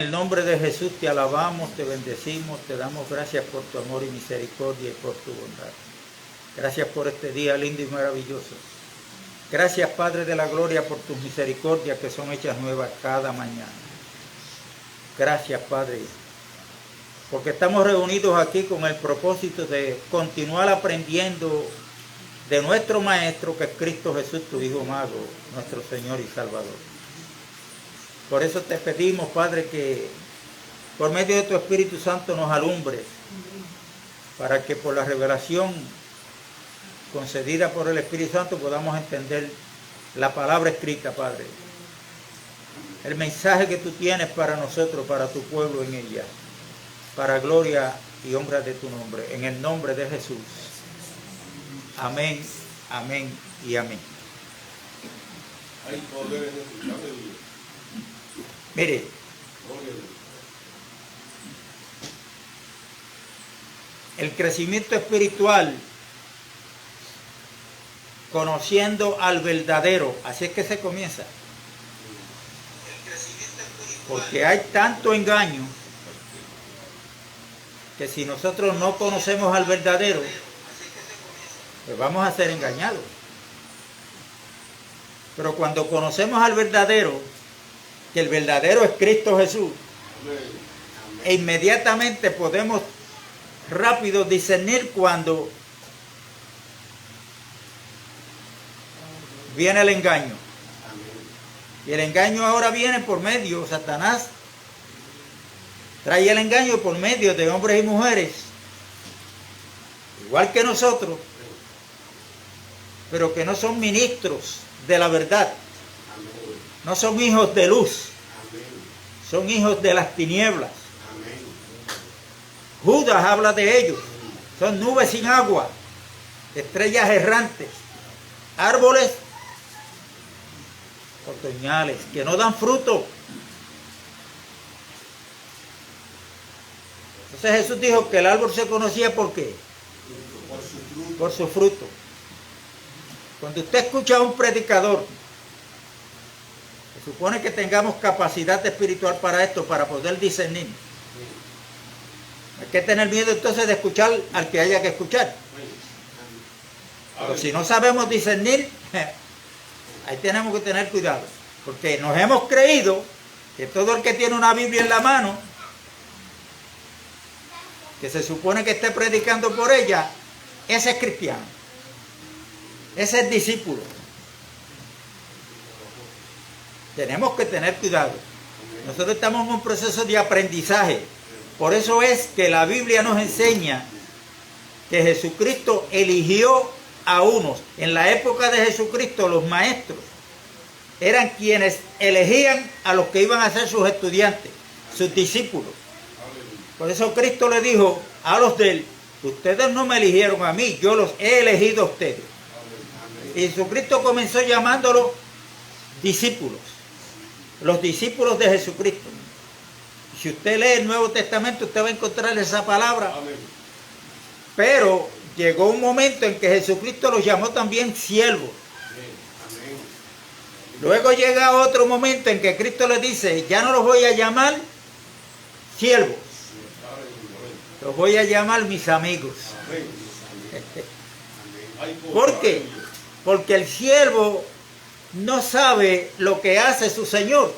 En el nombre de Jesús te alabamos, te bendecimos, te damos gracias por tu amor y misericordia y por tu bondad. Gracias por este día lindo y maravilloso. Gracias, Padre de la gloria, por tus misericordias que son hechas nuevas cada mañana. Gracias, Padre, porque estamos reunidos aquí con el propósito de continuar aprendiendo de nuestro Maestro, que es Cristo Jesús, tu Hijo amado, nuestro Señor y Salvador. Por eso te pedimos, Padre, que por medio de tu Espíritu Santo nos alumbres, para que por la revelación concedida por el Espíritu Santo podamos entender la palabra escrita, Padre. El mensaje que tú tienes para nosotros, para tu pueblo en ella, para gloria y honra de tu nombre, en el nombre de Jesús. Amén, amén y amén. Hay poder en el Mire, el crecimiento espiritual, conociendo al verdadero, así es que se comienza. Porque hay tanto engaño que si nosotros no conocemos al verdadero, pues vamos a ser engañados. Pero cuando conocemos al verdadero, que el verdadero es Cristo Jesús, e inmediatamente podemos rápido discernir cuando viene el engaño. Y el engaño ahora viene por medio, Satanás trae el engaño por medio de hombres y mujeres, igual que nosotros, pero que no son ministros de la verdad. No son hijos de luz, son hijos de las tinieblas. Judas habla de ellos, son nubes sin agua, estrellas errantes, árboles otoñales que no dan fruto. Entonces Jesús dijo que el árbol se conocía ¿por qué? Por su fruto. Cuando usted escucha a un predicador, se supone que tengamos capacidad espiritual para esto, para poder discernir. Hay que tener miedo entonces de escuchar al que haya que escuchar. Pero si no sabemos discernir, ahí tenemos que tener cuidado. Porque nos hemos creído que todo el que tiene una Biblia en la mano, que se supone que esté predicando por ella, ese es cristiano. Ese es discípulo. Tenemos que tener cuidado. Nosotros estamos en un proceso de aprendizaje. Por eso es que la Biblia nos enseña que Jesucristo eligió a unos. En la época de Jesucristo, los maestros eran quienes elegían a los que iban a ser sus estudiantes, sus discípulos. Por eso Cristo le dijo a los de él: ustedes no me eligieron a mí, yo los he elegido a ustedes. Y Jesucristo comenzó llamándolos discípulos. Los discípulos de Jesucristo. Si usted lee el Nuevo Testamento, usted va a encontrar esa palabra. Amén. Pero llegó un momento en que Jesucristo los llamó también siervos. Amén. Luego llega otro momento en que Cristo les dice: ya no los voy a llamar siervos, los voy a llamar mis amigos. ¿Por qué? Porque el siervo no sabe lo que hace su Señor.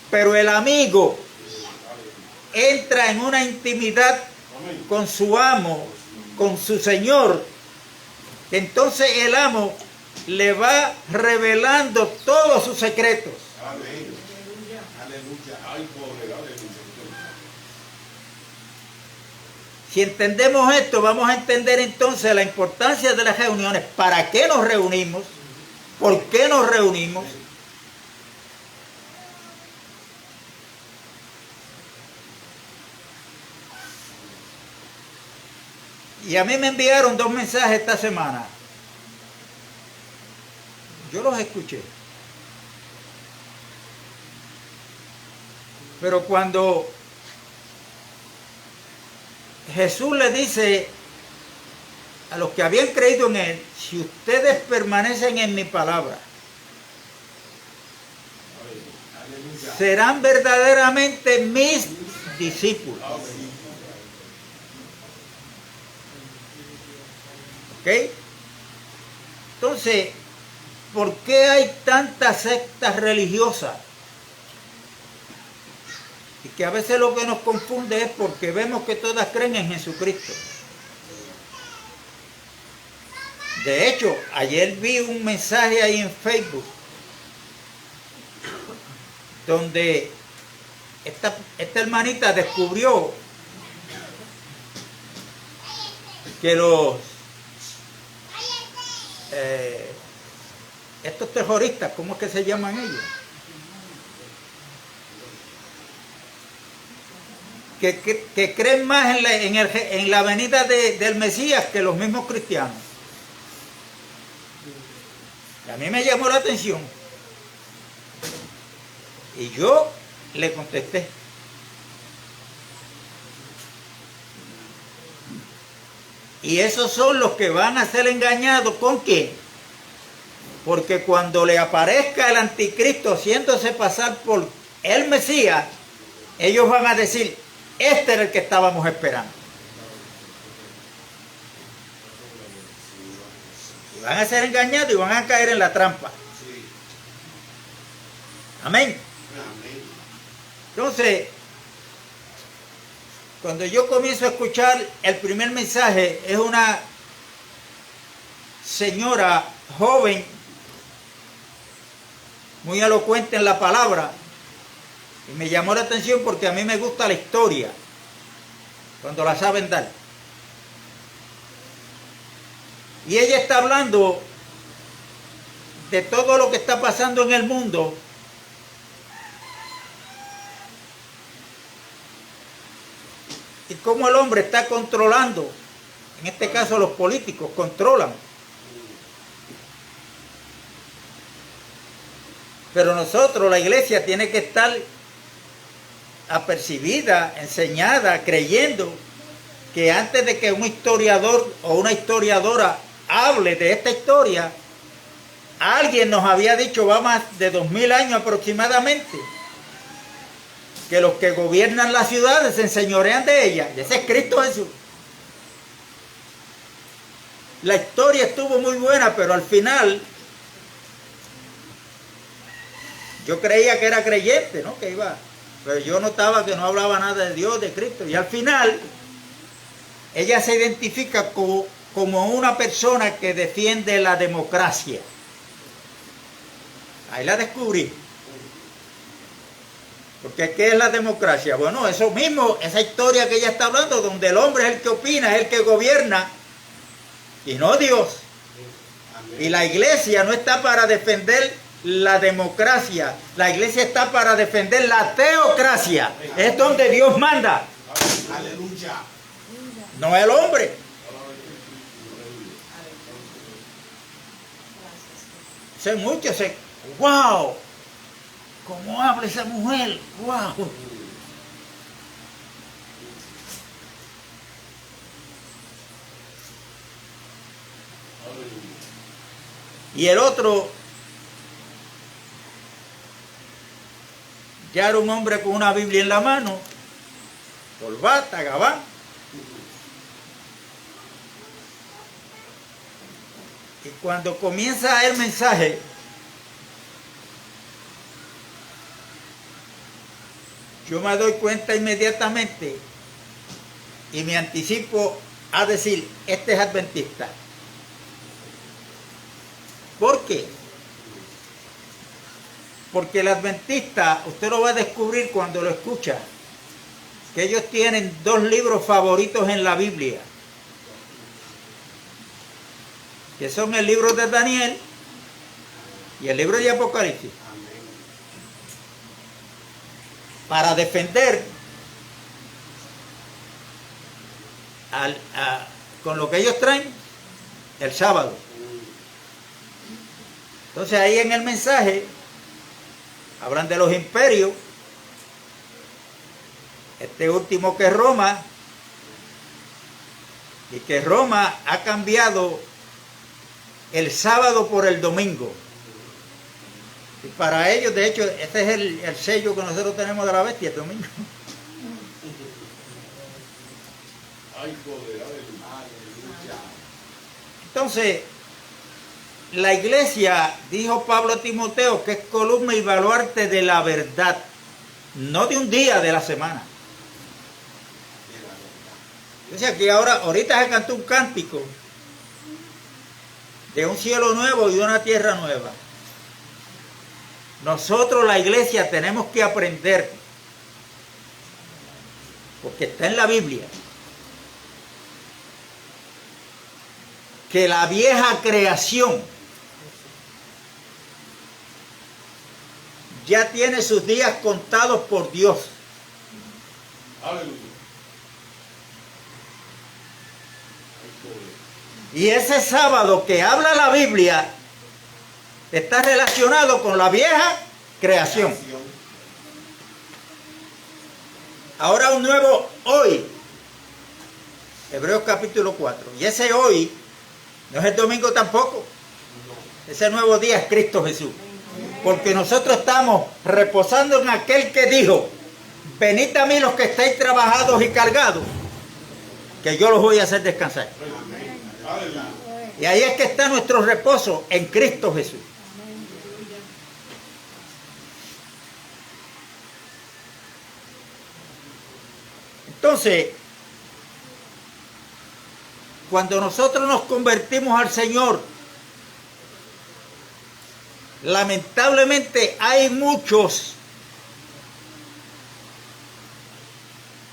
Pero el amigo entra en una intimidad con su amo, con su Señor. Entonces el amo le va revelando todos sus secretos. Amén. Si entendemos esto, vamos a entender entonces la importancia de las reuniones. ¿Para qué nos reunimos? ¿Por qué nos reunimos? Y a mí me enviaron 2 mensajes esta semana. Yo los escuché. Pero cuando Jesús le dice a los que habían creído en él: si ustedes permanecen en mi palabra, serán verdaderamente mis discípulos. ¿Ok? Entonces, ¿por qué hay tantas sectas religiosas? Y que a veces lo que nos confunde es porque vemos que todas creen en Jesucristo. De hecho, ayer vi un mensaje ahí en Facebook donde esta hermanita descubrió que estos terroristas, ¿cómo es que se llaman ellos? Que creen más en la venida del Mesías que los mismos cristianos. Y a mí me llamó la atención. Y yo le contesté. Y esos son los que van a ser engañados. ¿Con quién? Porque cuando le aparezca el anticristo haciéndose pasar por el Mesías, ellos van a decir, este era el que estábamos esperando. Y van a ser engañados y van a caer en la trampa. Amén. Entonces, cuando yo comienzo a escuchar el primer mensaje, es una señora joven, muy elocuente en la palabra, y me llamó la atención porque a mí me gusta la historia, cuando la saben dar. Y ella está hablando de todo lo que está pasando en el mundo, y cómo el hombre está controlando, en este caso los políticos controlan. Pero nosotros, la iglesia, tiene que estar apercibida, enseñada, creyendo que antes de que un historiador o una historiadora hable de esta historia, alguien nos había dicho, va más de 2000 años aproximadamente, que los que gobiernan las ciudades se enseñorean de ellas. Y ese es Cristo Jesús. La historia estuvo muy buena, pero al final yo creía que era creyente, ¿no? Que iba, pero yo notaba que no hablaba nada de Dios, de Cristo. Y al final ella se identifica como una persona que defiende la democracia. Ahí la descubrí. Porque ¿qué es la democracia? Bueno, eso mismo, esa historia que ella está hablando, donde el hombre es el que opina, es el que gobierna, y no Dios. Y la iglesia no está para defender la democracia, la iglesia está para defender la teocracia. Es donde Dios manda. Aleluya. No el hombre. Sé mucho, sé, wow, cómo habla esa mujer, wow. Y el otro ya era un hombre con una Biblia en la mano, corbata, gabán. Y cuando comienza el mensaje, yo me doy cuenta inmediatamente y me anticipo a decir, este es adventista. ¿Por qué? Porque el adventista, usted lo va a descubrir cuando lo escucha, que ellos tienen dos libros favoritos en la Biblia, que son el libro de Daniel y el libro de Apocalipsis. Para defender con lo que ellos traen el sábado. Entonces ahí en el mensaje hablan de los imperios, este último que es Roma, y que Roma ha cambiado el sábado por el domingo. Y para ellos, de hecho, este es el sello que nosotros tenemos de la bestia el domingo. Hay poder, aleluya. Entonces, la iglesia, dijo Pablo a Timoteo, que es columna y baluarte de la verdad, no de un día de la semana. O sea, que ahorita se cantó un cántico de un cielo nuevo y una tierra nueva. Nosotros, la iglesia, tenemos que aprender, porque está en la Biblia, que la vieja creación ya tiene sus días contados por Dios. Aleluya. Y ese sábado que habla la Biblia está relacionado con la vieja creación. Ahora un nuevo hoy. Hebreos capítulo 4. Y ese hoy no es el domingo tampoco. Ese nuevo día es Cristo Jesús. Porque nosotros estamos reposando en aquel que dijo: venid a mí los que estáis trabajados y cargados, que yo los voy a hacer descansar. Aleluya. Y ahí es que está nuestro reposo, en Cristo Jesús. Entonces, cuando nosotros nos convertimos al Señor, lamentablemente hay muchos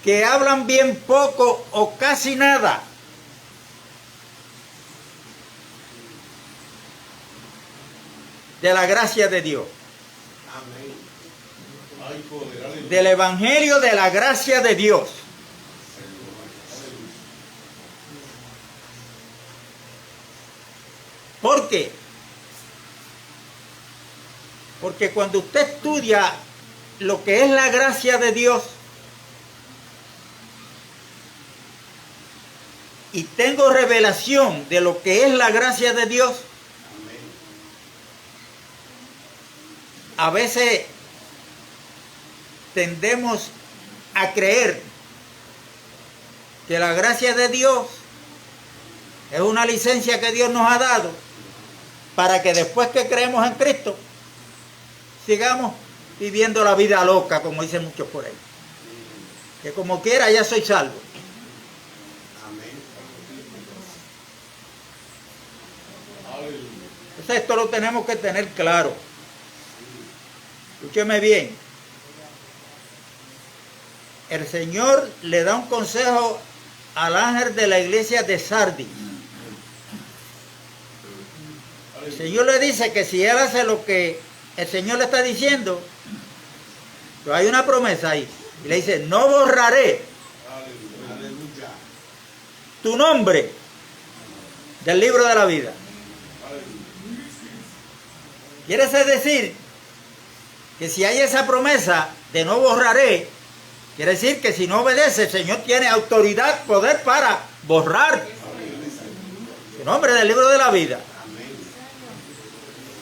que hablan bien poco o casi nada de la gracia de Dios, Amén. Hay poder, aleluya. del evangelio de la gracia de Dios. ¿Por qué? Porque cuando usted estudia lo que es la gracia de Dios, y tengo revelación de lo que es la gracia de Dios, a veces tendemos a creer que la gracia de Dios es una licencia que Dios nos ha dado para que después que creemos en Cristo sigamos viviendo la vida loca, como dicen muchos por ahí. Que como quiera ya soy salvo. Entonces esto lo tenemos que tener claro. Escúcheme bien. El Señor le da un consejo al ángel de la iglesia de Sardis. El Señor le dice que si él hace lo que el Señor le está diciendo, pues hay una promesa ahí. Y le dice: no borraré tu nombre del libro de la vida. Quiere decir que si hay esa promesa de no borraré, quiere decir que si no obedece, el Señor tiene autoridad, poder para borrar su nombre del libro de la vida.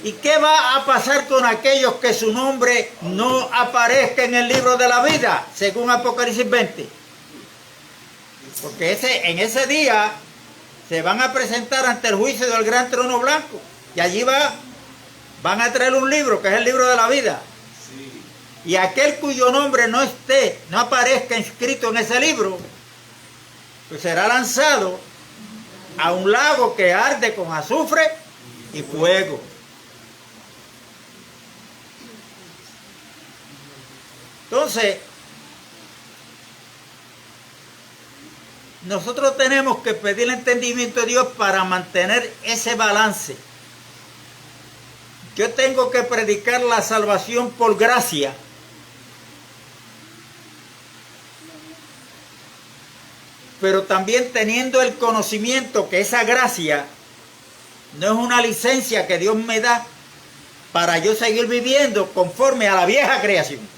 ¿Y qué va a pasar con aquellos que su nombre no aparezca en el libro de la vida, según Apocalipsis 20? Porque en ese día se van a presentar ante el juicio del gran trono blanco. Y allí van a traer un libro, que es el libro de la vida. Y aquel cuyo nombre no aparezca inscrito en ese libro, pues será lanzado a un lago que arde con azufre y fuego. Entonces, nosotros tenemos que pedir el entendimiento de Dios para mantener ese balance. Yo tengo que predicar la salvación por gracia, pero también teniendo el conocimiento que esa gracia no es una licencia que Dios me da para yo seguir viviendo conforme a la vieja creación.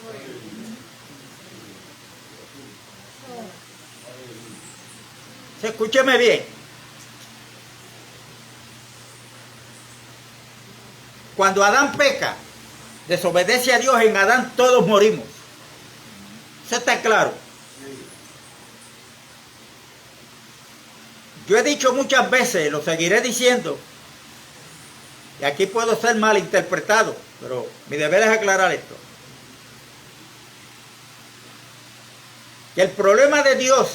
Escúcheme bien. Cuando Adán peca, desobedece a Dios, en Adán todos morimos. Eso está claro. Yo he dicho muchas veces, lo seguiré diciendo, y aquí puedo ser malinterpretado, pero mi deber es aclarar esto. Que el problema de Dios,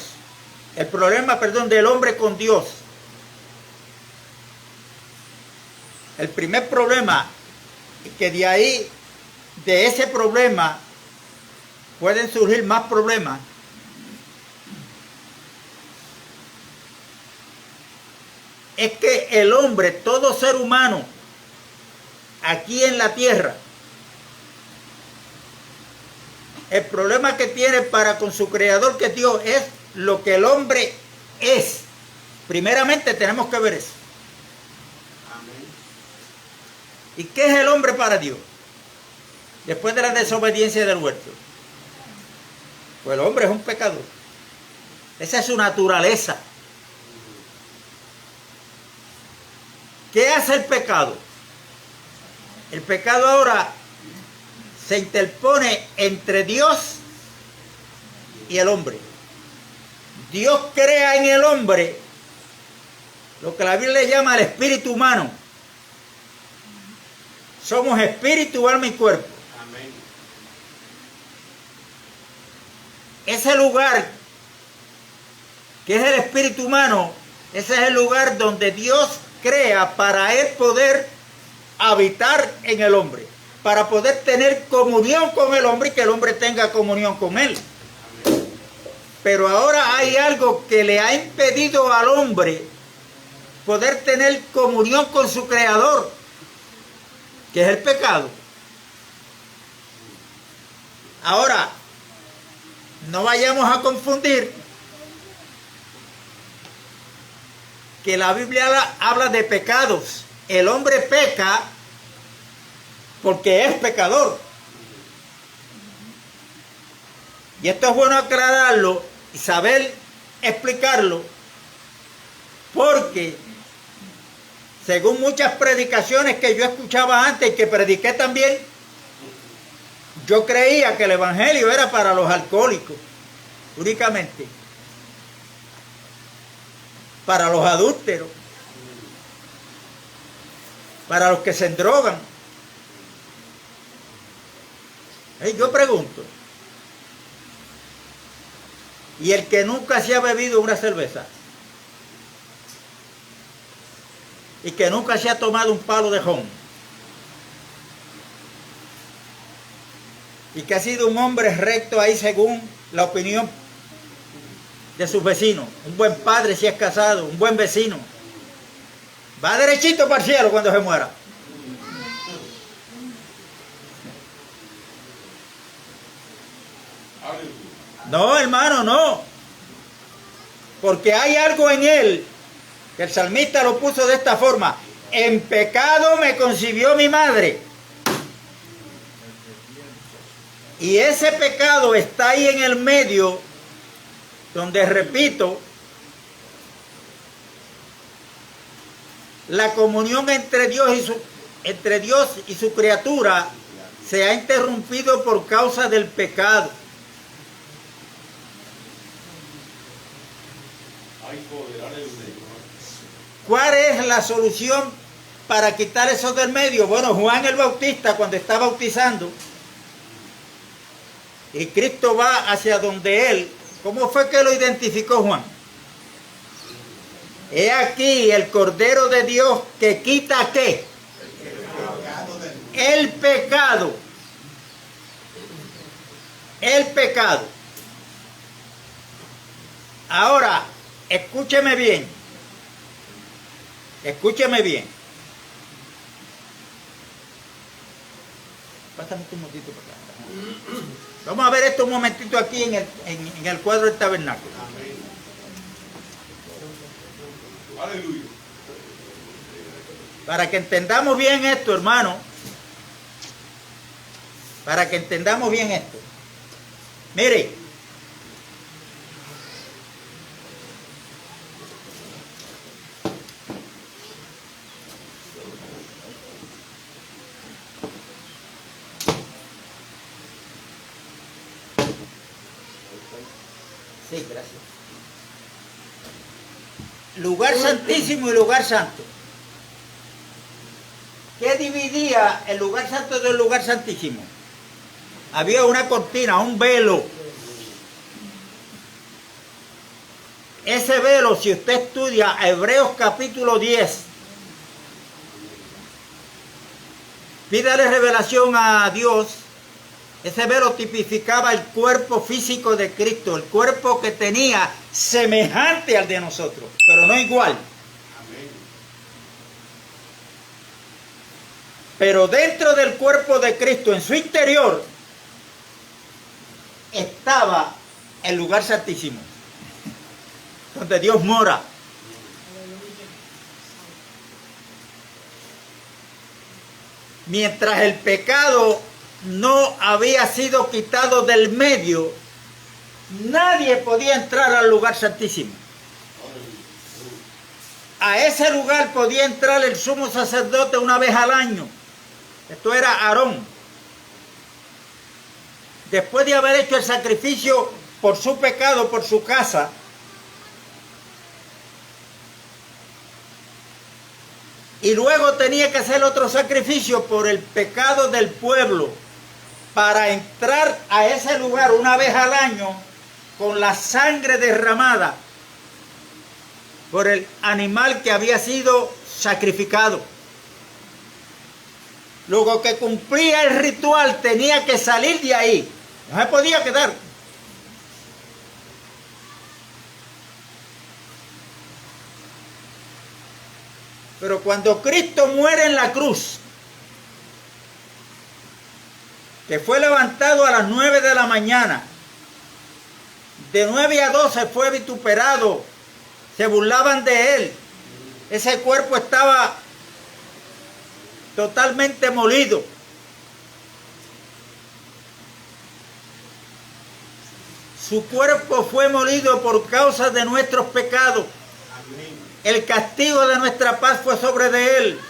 del hombre con Dios, el primer problema, es que de ahí, de ese problema, pueden surgir más problemas. Es que el hombre, todo ser humano, aquí en la tierra, el problema que tiene para con su creador, que Dios, es lo que el hombre es. Primeramente tenemos que ver eso. Amén. ¿Y qué es el hombre para Dios? Después de la desobediencia del huerto. Pues el hombre es un pecador. Esa es su naturaleza. ¿Qué hace el pecado? El pecado ahora se interpone entre Dios y el hombre. Dios crea en el hombre lo que la Biblia llama el espíritu humano. Somos espíritu, alma y cuerpo. Amén. Ese lugar que es el espíritu humano, ese es el lugar donde Dios crea para él poder habitar en el hombre, para poder tener comunión con el hombre y que el hombre tenga comunión con él. Pero ahora hay algo que le ha impedido al hombre poder tener comunión con su creador, que es el pecado. Ahora, no vayamos a confundir que la Biblia habla de pecados. El hombre peca porque es pecador. Y esto es bueno aclararlo y saber explicarlo, porque según muchas predicaciones que yo escuchaba antes y que prediqué también, yo creía que el evangelio era para los alcohólicos únicamente, para los adúlteros, para los que se endrogan. Yo pregunto, ¿y el que nunca se ha bebido una cerveza? ¿Y que nunca se ha tomado un palo de ron? ¿Y que ha sido un hombre recto ahí según la opinión de sus vecinos? Un buen padre si es casado, un buen vecino. Va derechito para el cielo cuando se muera. No, hermano, no. Porque hay algo en él, que el salmista lo puso de esta forma: en pecado me concibió mi madre. Y ese pecado está ahí en el medio, donde, repito, la comunión entre Dios y su criatura se ha interrumpido por causa del pecado. ¿Cuál es la solución para quitar eso del medio? Bueno, Juan el Bautista, cuando está bautizando y Cristo va hacia donde él, ¿cómo fue que lo identificó Juan? He aquí el Cordero de Dios que quita ¿qué? El pecado. El pecado. Ahora, escúcheme bien. Escúcheme bien. Pásame un momentito para acá. Vamos a ver esto un momentito aquí en el cuadro del tabernáculo. Aleluya. Para que entendamos bien esto, hermano. Para que entendamos bien esto. Mire. Sí, gracias. Lugar santísimo y lugar santo. ¿Qué dividía el lugar santo del lugar santísimo? Había una cortina, un velo. Ese velo, si usted estudia Hebreos capítulo 10, pídale revelación a Dios. Ese velo tipificaba el cuerpo físico de Cristo, el cuerpo que tenía semejante al de nosotros, pero no igual. Amén. Pero dentro del cuerpo de Cristo, en su interior, estaba el lugar santísimo, donde Dios mora. Mientras el pecado no había sido quitado del medio, nadie podía entrar al lugar santísimo. A ese lugar podía entrar el sumo sacerdote una vez al año. Esto era Aarón. Después de haber hecho el sacrificio por su pecado, por su casa, y luego tenía que hacer otro sacrificio por el pecado del pueblo, para entrar a ese lugar una vez al año con la sangre derramada por el animal que había sido sacrificado. Luego que cumplía el ritual tenía que salir de ahí, no se podía quedar. Pero cuando Cristo muere en la cruz, que fue levantado a las 9 de la mañana, de 9 a 12 fue vituperado, se burlaban de él, ese cuerpo estaba totalmente molido. Su cuerpo fue molido por causa de nuestros pecados. Amén. El castigo de nuestra paz fue sobre de él.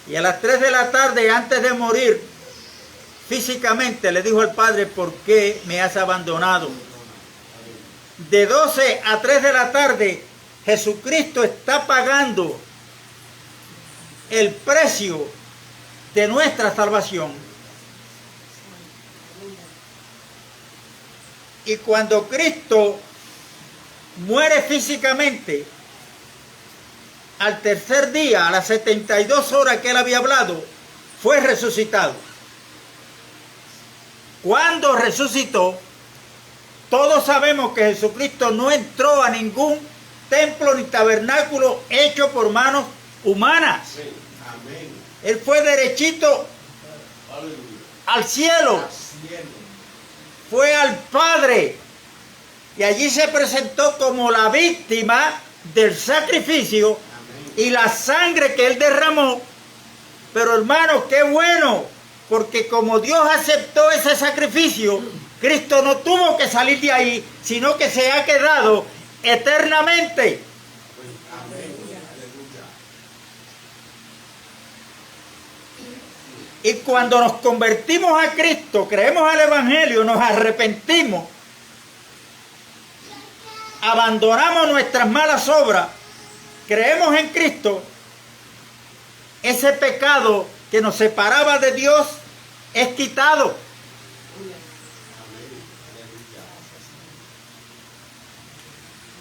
Y a las 3 de la tarde, antes de morir, físicamente le dijo al Padre: ¿por qué me has abandonado? De 12 a 3 de la tarde, Jesucristo está pagando el precio de nuestra salvación. Y cuando Cristo muere físicamente, al tercer día, a las 72 horas que él había hablado, fue resucitado. Cuando resucitó, todos sabemos que Jesucristo no entró a ningún templo ni tabernáculo hecho por manos humanas. Amén. Él fue derechito Aleluya. al cielo, Al cielo. fue al Padre, y allí se presentó como la víctima del sacrificio. Amén. Y la sangre que él derramó. Pero hermanos, qué bueno, porque como Dios aceptó ese sacrificio, Cristo no tuvo que salir de ahí, sino que se ha quedado eternamente. Amén. Aleluya. Y cuando nos convertimos a Cristo, creemos al Evangelio, nos arrepentimos, abandonamos nuestras malas obras, creemos en Cristo, ese pecado que nos separaba de Dios es quitado.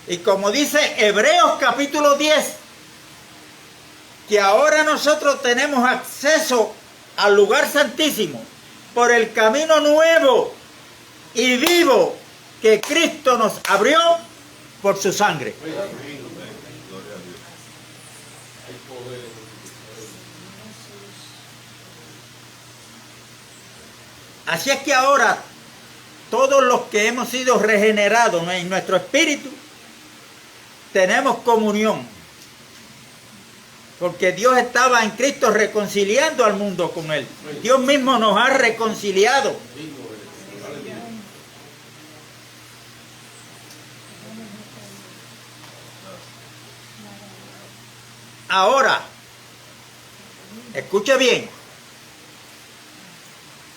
Y como dice Hebreos capítulo 10, que ahora nosotros tenemos acceso al lugar santísimo por el camino nuevo y vivo que Cristo nos abrió por su sangre. Amén. Gloria a Dios. Hay poder. Así es que ahora todos los que hemos sido regenerados en nuestro espíritu tenemos comunión, porque Dios estaba en Cristo reconciliando al mundo con él. Dios mismo nos ha reconciliado. Ahora, escuche bien,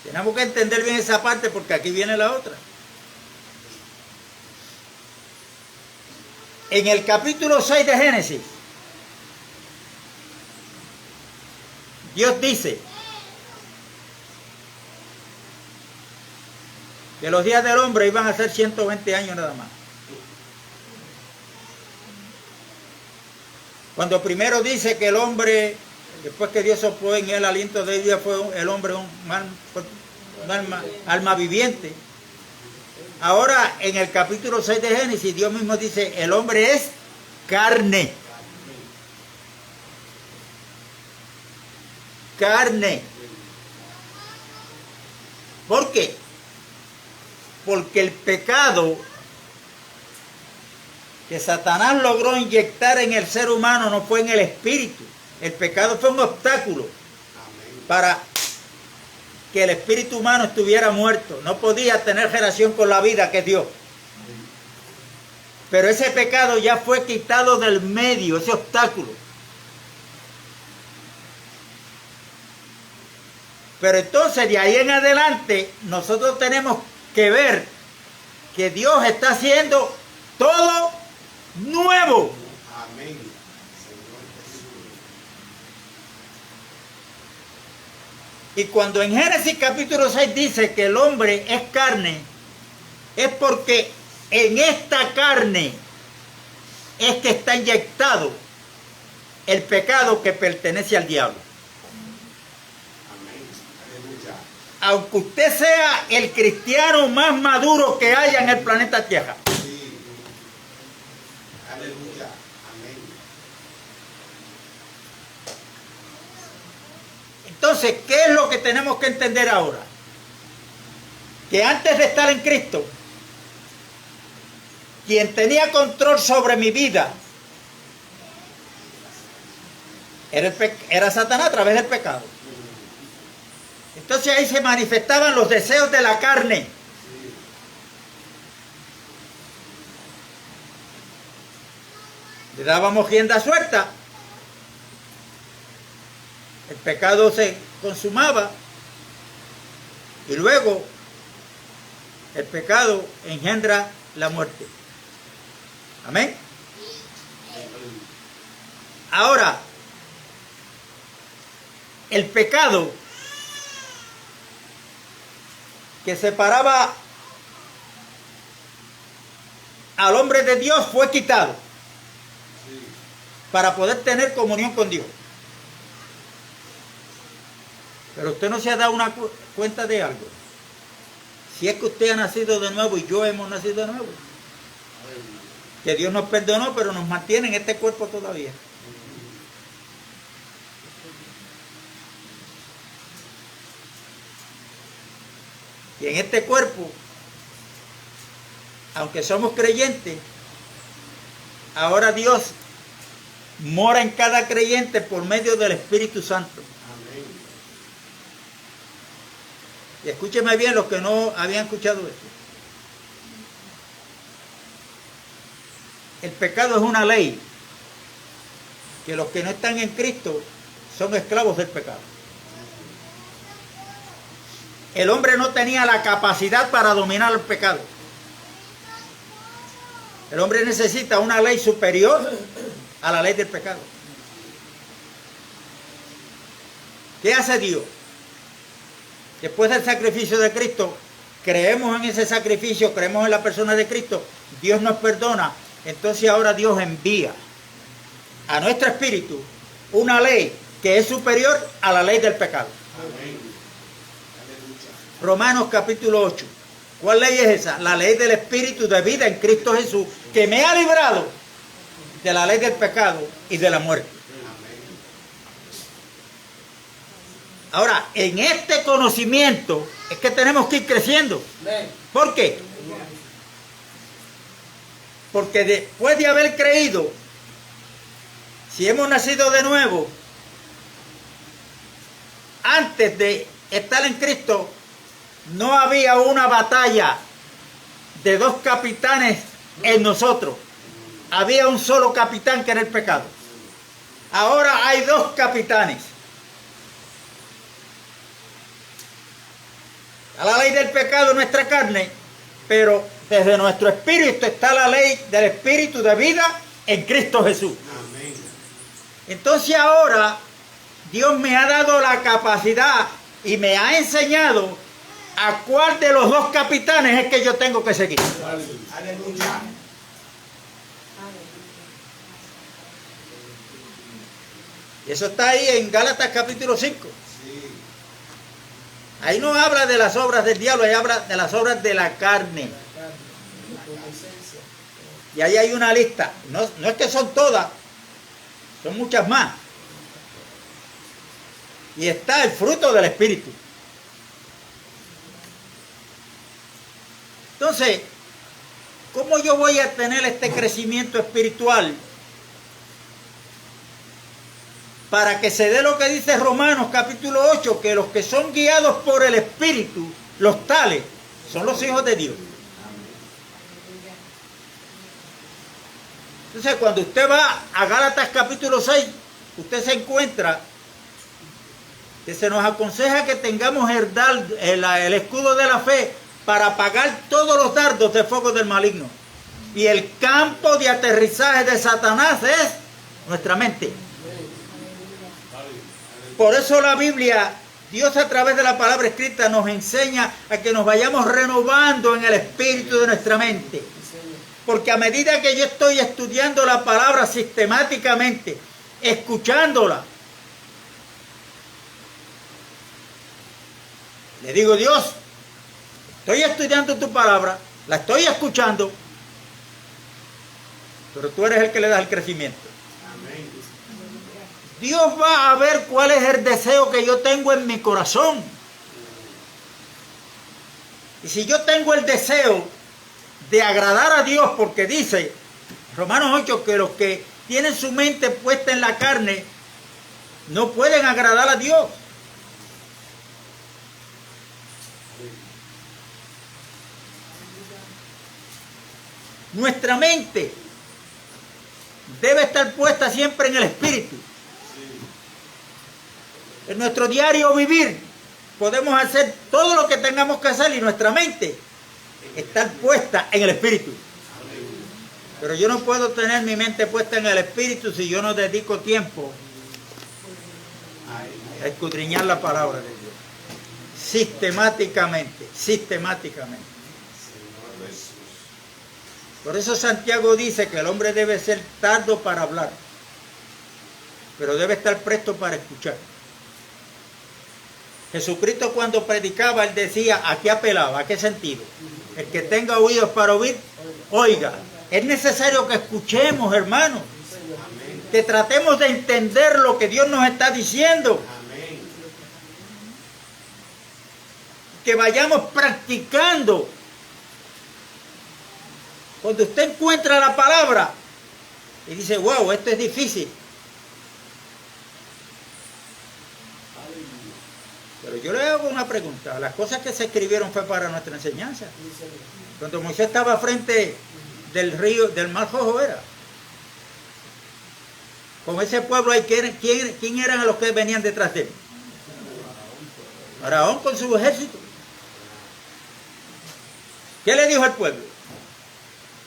Tenemos que entender bien esa parte porque aquí viene la otra. En el capítulo 6 de Génesis, Dios dice que los días del hombre iban a ser 120 años nada más. Cuando primero dice que el hombre, después que Dios sopló en él aliento de vida, fue el hombre un alma viviente. Ahora en el capítulo 6 de Génesis, Dios mismo dice, el hombre es carne. Carne. ¿Por qué? Porque el pecado que Satanás logró inyectar en el ser humano no fue en el espíritu. El pecado fue un obstáculo para que el espíritu humano estuviera muerto. No podía tener relación con la vida que es Dios. Pero ese pecado ya fue quitado del medio, ese obstáculo. Pero entonces de ahí en adelante nosotros tenemos que ver que Dios está haciendo todo nuevo. Amén. Y cuando en Génesis capítulo 6 dice que el hombre es carne, es porque en esta carne es que está inyectado el pecado que pertenece al diablo. Aunque usted sea el cristiano más maduro que haya en el planeta Tierra. Sí. Aleluya. Amén. Entonces, ¿qué es lo que tenemos que entender ahora? Que antes de estar en Cristo, quien tenía control sobre mi vida era Satanás a través del pecado. Entonces ahí se manifestaban los deseos de la carne. Le dábamos rienda suelta. El pecado se consumaba. Y luego el pecado engendra la muerte. Amén. Ahora, el pecado que separaba al hombre de Dios fue quitado para poder tener comunión con Dios. Pero usted no se ha dado una cuenta de algo. Si es que usted ha nacido de nuevo y yo hemos nacido de nuevo, que Dios nos perdonó, pero nos mantiene en este cuerpo todavía. Y en este cuerpo, aunque somos creyentes, ahora Dios mora en cada creyente por medio del Espíritu Santo. Amén. Y escúcheme bien los que no habían escuchado esto. El pecado es una ley que los que no están en Cristo son esclavos del pecado. El hombre no tenía la capacidad para dominar el pecado. El hombre necesita una ley superior a la ley del pecado. ¿Qué hace Dios? Después del sacrificio de Cristo, creemos en ese sacrificio, creemos en la persona de Cristo, Dios nos perdona. Entonces ahora Dios envía a nuestro espíritu una ley que es superior a la ley del pecado. Amén. Romanos capítulo 8. ¿Cuál ley es esa? La ley del Espíritu de vida en Cristo Jesús, que me ha librado de la ley del pecado y de la muerte. Ahora, en este conocimiento es que tenemos que ir creciendo. ¿Por qué? Porque después de haber creído, si hemos nacido de nuevo, antes de estar en Cristo, no había una batalla de dos capitanes en nosotros. Había un solo capitán que era el pecado. Ahora hay dos capitanes. Está la ley del pecado en nuestra carne, pero desde nuestro espíritu está la ley del espíritu de vida en Cristo Jesús. Amén. Entonces ahora Dios me ha dado la capacidad y me ha enseñado a cuál de los dos capitanes es que yo tengo que seguir. Aleluya. Y eso está ahí en Gálatas capítulo 5. Sí. Ahí no habla de las obras del diablo, ahí habla de las obras de la carne. Y ahí hay una lista. No es que son todas, son muchas más. Y está el fruto del Espíritu. Entonces, ¿cómo yo voy a tener este crecimiento espiritual? Para que se dé lo que dice Romanos capítulo 8, que los que son guiados por el Espíritu, los tales, son los hijos de Dios. Entonces, cuando usted va a Gálatas capítulo 6, usted se encuentra que se nos aconseja que tengamos el escudo de la fe para apagar todos los dardos de fuego del maligno. Y el campo de aterrizaje de Satanás es nuestra mente. Por eso la Biblia, Dios a través de la palabra escrita nos enseña a que nos vayamos renovando en el espíritu de nuestra mente. Porque a medida que yo estoy estudiando la palabra sistemáticamente, escuchándola, le digo, Dios, estoy estudiando tu palabra, la estoy escuchando, pero tú eres el que le das el crecimiento. Amén. Dios va a ver cuál es el deseo que yo tengo en mi corazón. Y si yo tengo el deseo de agradar a Dios, porque dice Romanos 8 que los que tienen su mente puesta en la carne no pueden agradar a Dios. Nuestra mente debe estar puesta siempre en el Espíritu. En nuestro diario vivir podemos hacer todo lo que tengamos que hacer y nuestra mente estar puesta en el Espíritu. Pero yo no puedo tener mi mente puesta en el Espíritu si yo no dedico tiempo a escudriñar la palabra de Dios. Sistemáticamente. Por eso Santiago dice que el hombre debe ser tardo para hablar, pero debe estar presto para escuchar. Jesucristo cuando predicaba, él decía, ¿a qué apelaba? ¿A qué sentido? El que tenga oídos para oír, oiga. Es necesario que escuchemos, hermanos. Que tratemos de entender lo que Dios nos está diciendo. Que vayamos practicando. Cuando usted encuentra la palabra y dice, wow, esto es difícil. Pero yo le hago una pregunta. Las cosas que se escribieron fue para nuestra enseñanza. Cuando Moisés estaba frente del río, del mar Rojo era. Con ese pueblo ahí, ¿quién eran los que venían detrás de él? Faraón con su ejército. ¿Qué le dijo al pueblo?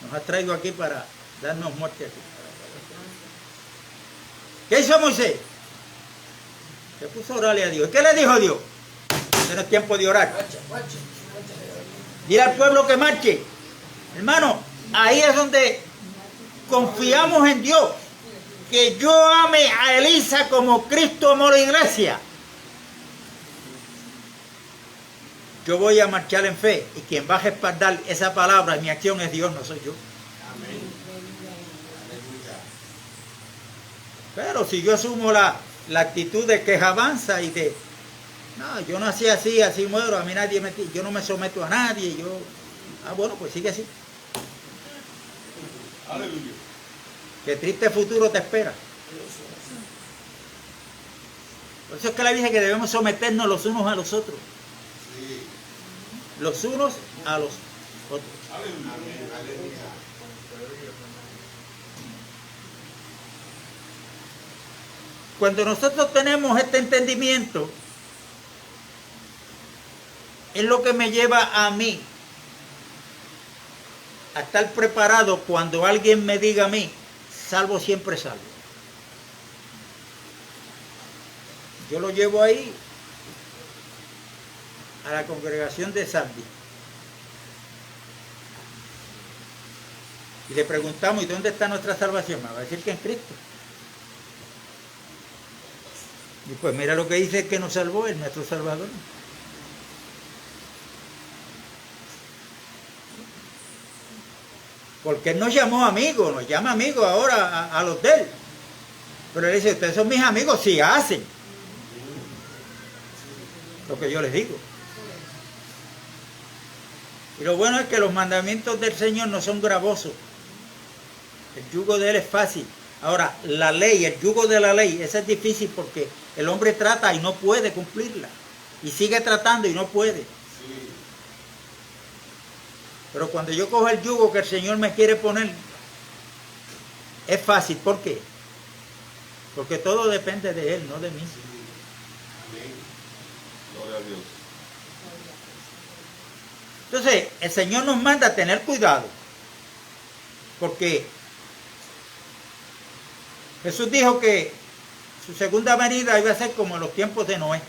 Nos ha traído aquí para darnos muerte aquí. ¿Qué hizo Moisés? Se puso a orarle a Dios. ¿Qué le dijo Dios? Este no es tiempo de orar. Dile al pueblo que marche. Hermano, ahí es donde confiamos en Dios. Que yo ame a Elisa como Cristo amó a la iglesia. Yo voy a marchar en fe. Y quien va a respaldar esa palabra en mi acción es Dios, no soy yo. Amén. Pero si yo asumo la actitud de quejabanza y de, no, yo nací así, así muero, a mí nadie me, yo no me someto a nadie, bueno, pues sigue así. Aleluya. Qué triste futuro te espera. Por eso es que la Biblia dice que debemos someternos los unos a los otros. Sí. Los unos a los otros. Aleluya. Aleluya. Cuando nosotros tenemos este entendimiento, es lo que me lleva a mí a estar preparado cuando alguien me diga a mí, salvo siempre salvo. Yo lo llevo ahí a la congregación de Sandy. Y le preguntamos, ¿y dónde está nuestra salvación? Me va a decir que en Cristo. Y pues mira lo que dice que nos salvó, es nuestro Salvador. Porque Él nos llamó amigos, nos llama amigos ahora a los de Él. Pero Él dice, ustedes son mis amigos si hacen lo que yo les digo. Y lo bueno es que los mandamientos del Señor no son gravosos. El yugo de Él es fácil. Ahora, la ley, el yugo de la ley, ese es difícil porque el hombre trata y no puede cumplirla. Y sigue tratando y no puede. Pero cuando yo cojo el yugo que el Señor me quiere poner, es fácil. ¿Por qué? Porque todo depende de Él, no de mí. Gloria a Dios. Entonces, el Señor nos manda a tener cuidado. Porque Jesús dijo que su segunda venida iba a ser como en los tiempos de Noé.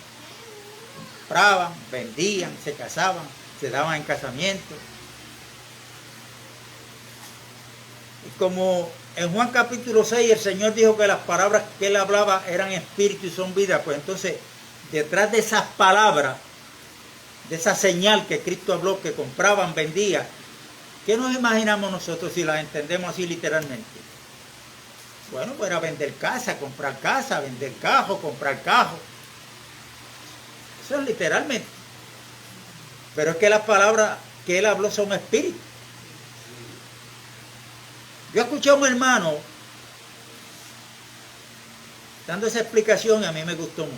Compraban, vendían, se casaban, se daban en casamiento. Y como en Juan capítulo 6 el Señor dijo que las palabras que Él hablaba eran espíritu y son vida, pues entonces detrás de esas palabras, de esa señal que Cristo habló, que compraban, vendían, ¿qué nos imaginamos nosotros si las entendemos así literalmente? Bueno, pues era vender casa, vender cajo, comprar cajo. Eso es literalmente. Pero es que las palabras que Él habló son espíritu. Yo escuché a un hermano dando esa explicación y a mí me gustó mucho.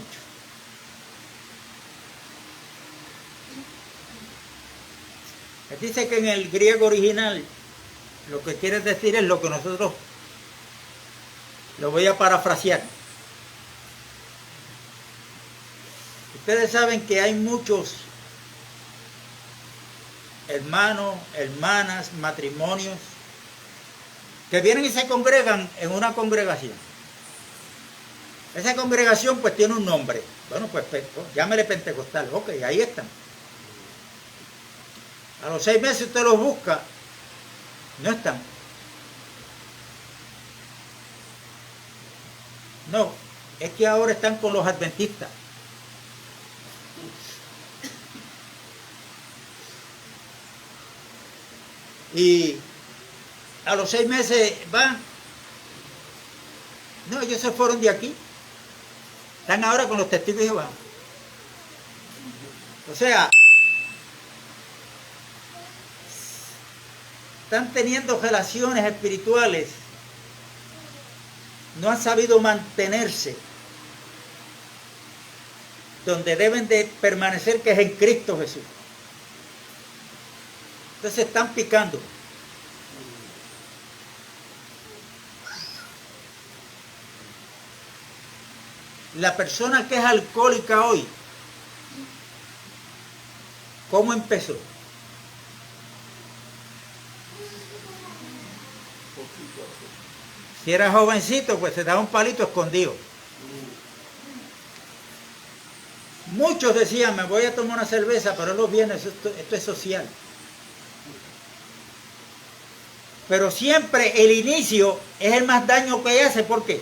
Él dice que en el griego original lo que quiere decir es lo que nosotros, lo voy a parafrasear. Ustedes saben que hay muchos hermanos, hermanas, matrimonios que vienen y se congregan en una congregación. Esa congregación pues tiene un nombre. Bueno, pues llámele pentecostal. Ok, ahí están. A los 6 meses usted los busca, no están. No, es que ahora están con los adventistas. Y a los 6 meses van. No, ellos se fueron de aquí. Están ahora con los testigos de Jehová. O sea, están teniendo relaciones espirituales. No han sabido mantenerse donde deben de permanecer, que es en Cristo Jesús. Entonces están picando. La persona que es alcohólica hoy, ¿cómo empezó? Si era jovencito, pues se daba un palito escondido. Muchos decían, me voy a tomar una cerveza, pero los viernes esto es social. Pero siempre el inicio es el más daño que hace. ¿Por qué?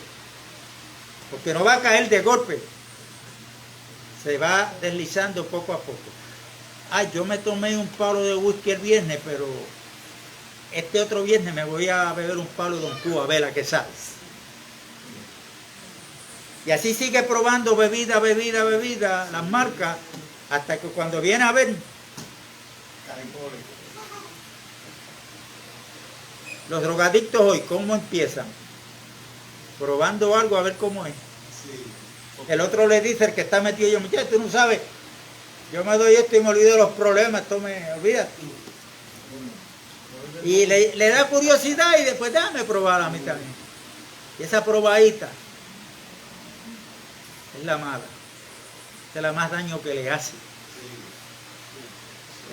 Porque no va a caer de golpe. Se va deslizando poco a poco. Yo me tomé un palo de whisky el viernes, pero este otro viernes me voy a beber un palo de Don Q, a ver a qué sale. Y así sigue probando bebida, las marcas, hasta que cuando viene a ver, los drogadictos hoy, ¿cómo empiezan? Probando algo a ver cómo es. El otro le dice, el que está metido, yo, muchacho, tú no sabes, yo me doy esto y me olvido de los problemas, esto me olvida. Y le da curiosidad y después déjame probar a mí también. Y esa probadita es la mala. Es la más daño que le hace.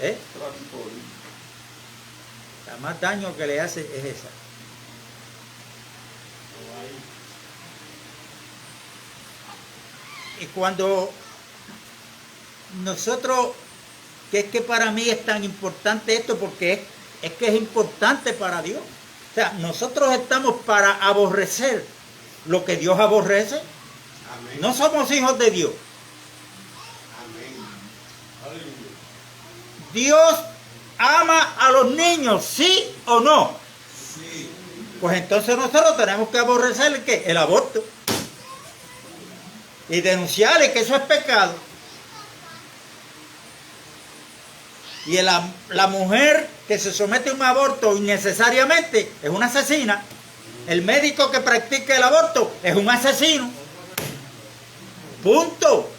¿Eh? Trampolín. La más daño que le hace es esa. Y cuando nosotros, que es que para mí es tan importante esto, porque es que es importante para Dios. O sea, nosotros estamos para aborrecer lo que Dios aborrece. Amén. No somos hijos de Dios. Amén. Dios ama a los niños, ¿sí o no? Sí. Pues entonces nosotros tenemos que aborrecer ¿el qué? El aborto. Y denunciarle que eso es pecado. Y la mujer que se somete a un aborto innecesariamente es una asesina. El médico que practica el aborto es un asesino. Punto.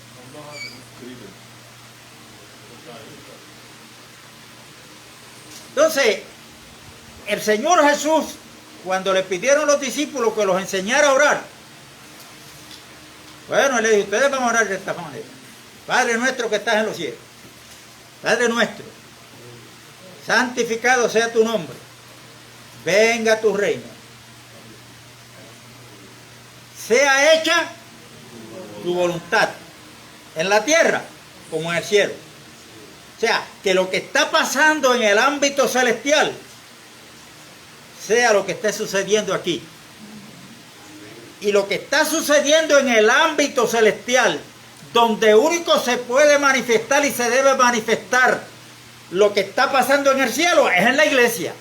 Entonces, el Señor Jesús, cuando le pidieron a los discípulos que los enseñara a orar, bueno, él le dijo, ustedes van a orar de esta manera. Padre nuestro que estás en los cielos. Padre nuestro, santificado sea tu nombre. Venga tu reino. Sea hecha tu voluntad. En la tierra como en el cielo. O sea, que lo que está pasando en el ámbito celestial sea lo que esté sucediendo aquí. Y lo que está sucediendo en el ámbito celestial, donde único se puede manifestar y se debe manifestar lo que está pasando en el cielo, es en la iglesia.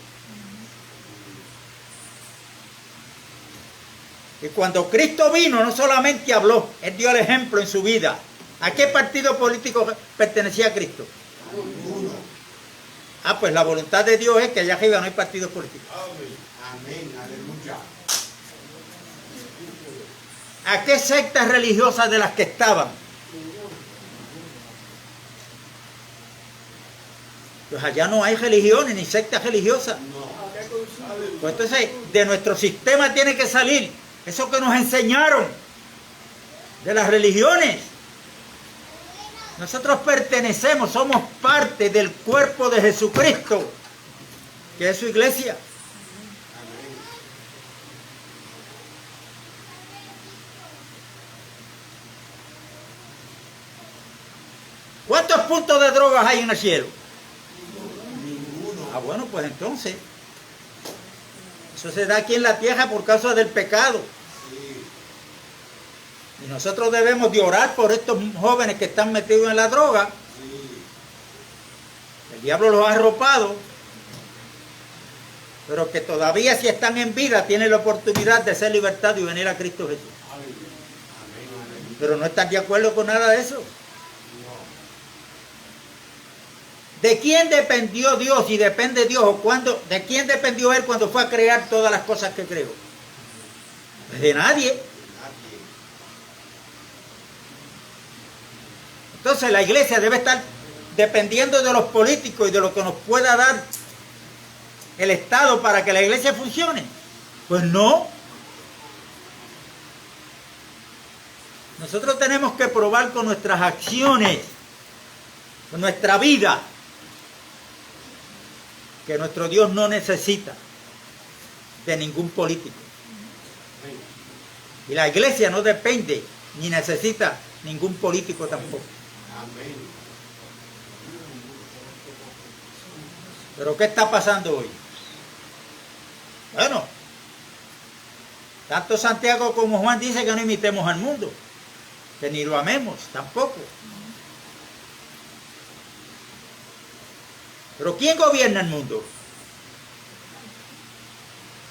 Y cuando Cristo vino, no solamente habló, Él dio el ejemplo en su vida. ¿A qué partido político pertenecía Cristo? Ah, pues la voluntad de Dios es que allá arriba no hay partidos políticos. Amén. Aleluya. ¿A qué sectas religiosas de las que estaban? Pues allá no hay religiones ni sectas religiosas. Pues entonces, de nuestro sistema tiene que salir eso que nos enseñaron de las religiones. Nosotros pertenecemos, somos parte del cuerpo de Jesucristo, que es su iglesia. ¿Cuántos puntos de drogas hay en el cielo? Ninguno. Ah, bueno, pues entonces, eso se da aquí en la tierra por causa del pecado. Sí. Y nosotros debemos de orar por estos jóvenes que están metidos en la droga. Sí. El diablo los ha arropado, pero que todavía si están en vida tienen la oportunidad de ser libertados y venir a Cristo Jesús. Amén. Pero no están de acuerdo con nada de eso. ¿De quién dependió Dios y depende Dios? ¿O cuándo, de quién dependió Él cuando fue a crear todas las cosas que creó? Pues de nadie. Entonces la iglesia debe estar dependiendo de los políticos y de lo que nos pueda dar el Estado para que la iglesia funcione. Pues no. Nosotros tenemos que probar con nuestras acciones, con nuestra vida, que nuestro Dios no necesita de ningún político. Y la iglesia no depende ni necesita ningún político tampoco. Amén. Pero ¿qué está pasando hoy? Bueno, tanto Santiago como Juan dicen que no imitemos al mundo, que ni lo amemos tampoco. Pero ¿quién gobierna el mundo?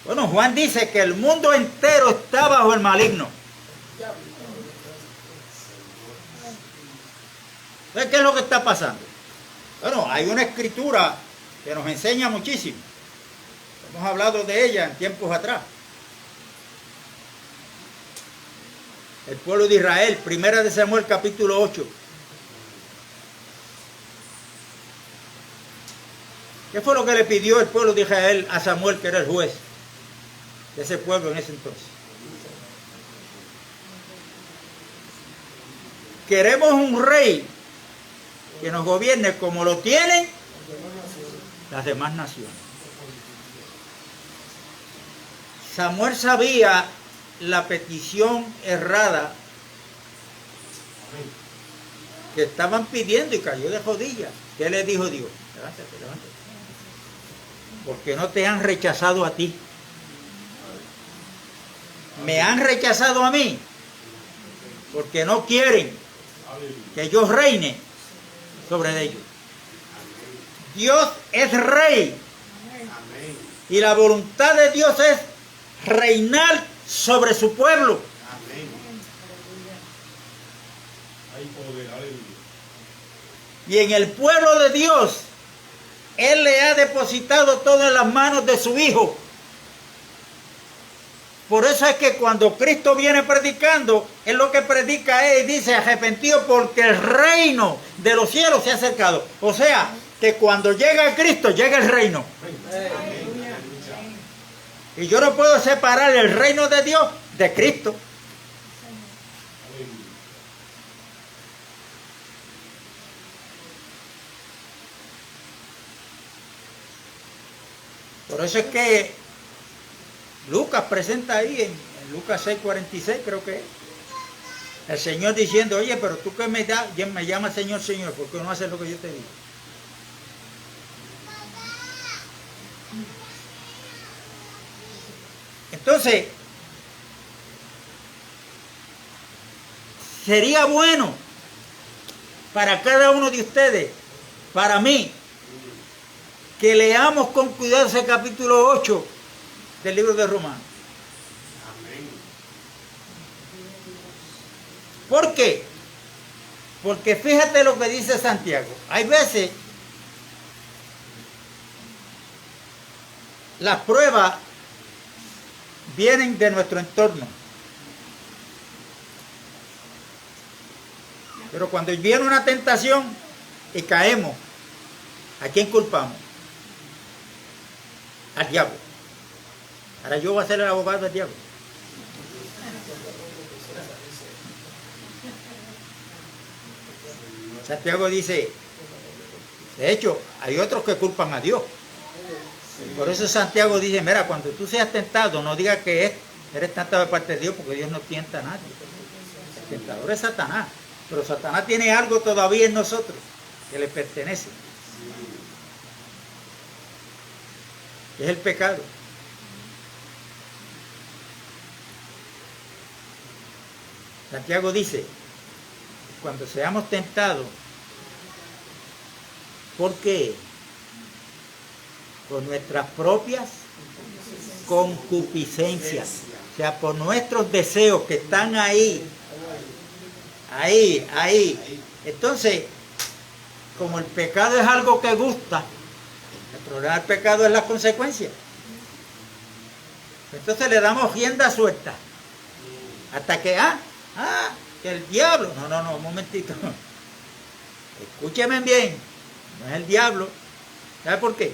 Bueno, Juan dice que el mundo entero está bajo el maligno. ¿Entonces qué es lo que está pasando? Bueno, hay una escritura que nos enseña muchísimo. Hemos hablado de ella en tiempos atrás. El pueblo de Israel, 1 de Samuel capítulo 8. ¿Qué fue lo que le pidió el pueblo de Israel a Samuel, que era el juez de ese pueblo en ese entonces? Queremos un rey que nos gobierne como lo tienen las demás naciones. Samuel sabía la petición errada que estaban pidiendo y cayó de rodillas. ¿Qué le dijo Dios? Levántate, levántate. Porque no te han rechazado a ti. Me han rechazado a mí. Porque no quieren que yo reine sobre ellos. Dios es rey. Amén. Y la voluntad de Dios es reinar sobre su pueblo. Amén. Hay poder, aleluya. Y en el pueblo de Dios, Él le ha depositado todo en las manos de su Hijo. Por eso es que cuando Cristo viene predicando, Él lo que predica es, dice, arrepentido porque el reino de los cielos se ha acercado. O sea, que cuando llega Cristo, llega el reino. Y yo no puedo separar el reino de Dios de Cristo. Por eso es que Lucas presenta ahí en Lucas 6:46, creo que es, el Señor diciendo, oye, pero tú que me llamas Señor, Señor, ¿por qué no haces lo que yo te digo? Entonces, sería bueno para cada uno de ustedes, para mí, que leamos con cuidado ese capítulo 8 del libro de Romanos. Amén. ¿Por qué? Porque fíjate lo que dice Santiago. Hay veces las pruebas vienen de nuestro entorno. Pero cuando viene una tentación y caemos, ¿a quién culpamos? Al diablo. Ahora yo voy a ser el abogado del diablo. Santiago dice, de hecho, hay otros que culpan a Dios. Por eso Santiago dice, mira, cuando tú seas tentado, no digas que eres tentado de parte de Dios, porque Dios no tienta a nadie. El tentador es Satanás. Pero Satanás tiene algo todavía en nosotros que le pertenece. Que es el pecado. Santiago dice, cuando seamos tentados, ¿por qué? Por nuestras propias concupiscencias. O sea, por nuestros deseos que están ahí. Ahí. Entonces, como el pecado es algo que gusta, el problema del pecado es la consecuencia. Entonces le damos rienda suelta. Hasta que, que el diablo. No, un momentito. Escúcheme bien. No es el diablo. ¿Sabe por qué?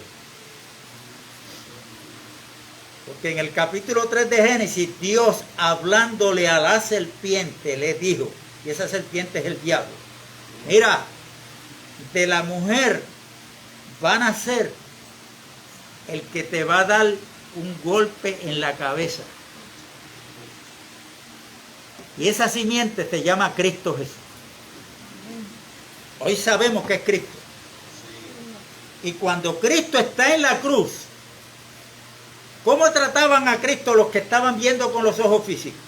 Porque en el capítulo 3 de Génesis, Dios hablándole a la serpiente le dijo, y esa serpiente es el diablo, mira, de la mujer va a nacer el que te va a dar un golpe en la cabeza. Y esa simiente se llama Cristo Jesús. Hoy sabemos que es Cristo. Y cuando Cristo está en la cruz, ¿cómo trataban a Cristo los que estaban viendo con los ojos físicos?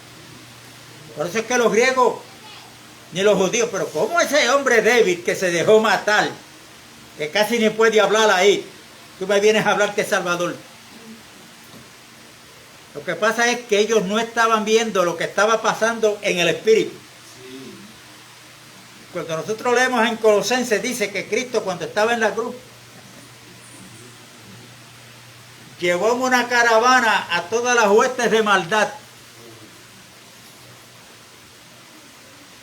Por eso es que los griegos, ni los judíos, pero ¿cómo ese hombre débil que se dejó matar, que casi ni puede hablar ahí, tú me vienes a hablar que es Salvador? Lo que pasa es que ellos no estaban viendo lo que estaba pasando en el Espíritu. Cuando nosotros leemos en Colosenses, dice que Cristo cuando estaba en la cruz, llevó en una caravana a todas las huestes de maldad.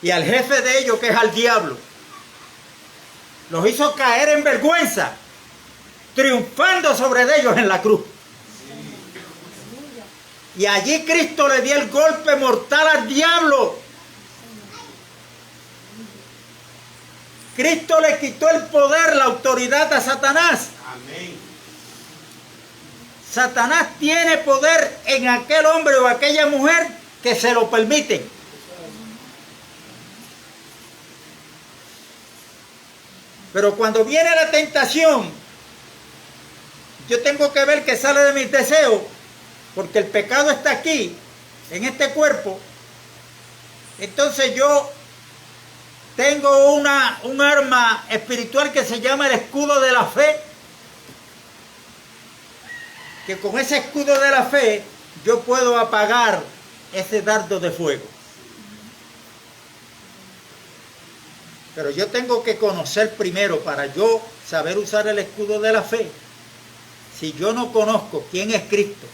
Y al jefe de ellos, que es al diablo, los hizo caer en vergüenza, triunfando sobre ellos en la cruz. Y allí Cristo le dio el golpe mortal al diablo. Cristo le quitó el poder, la autoridad a Satanás. Amén. Satanás tiene poder en aquel hombre o aquella mujer que se lo permiten. Pero cuando viene la tentación, yo tengo que ver que sale de mis deseos, porque el pecado está aquí, en este cuerpo. Entonces yo tengo un arma espiritual que se llama el escudo de la fe, que con ese escudo de la fe yo puedo apagar ese dardo de fuego. Pero yo tengo que conocer primero, para yo saber usar el escudo de la fe. Si yo no conozco quién es Cristo,